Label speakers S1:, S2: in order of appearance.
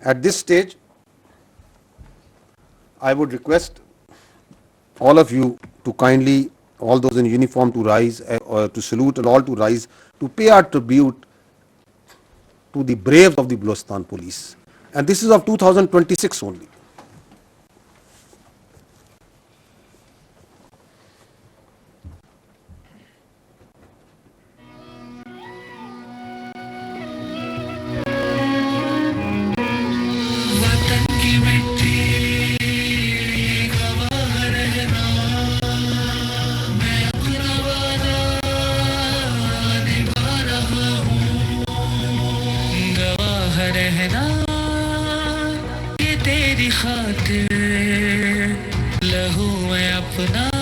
S1: At this stage, I would request all of you to kindly, all those in uniform, to rise, or to salute, and all to rise to pay our tribute to the braves of the Balochistan police. And this is of 2026 only.
S2: रहना ये तेरी खातिर लहू में अपना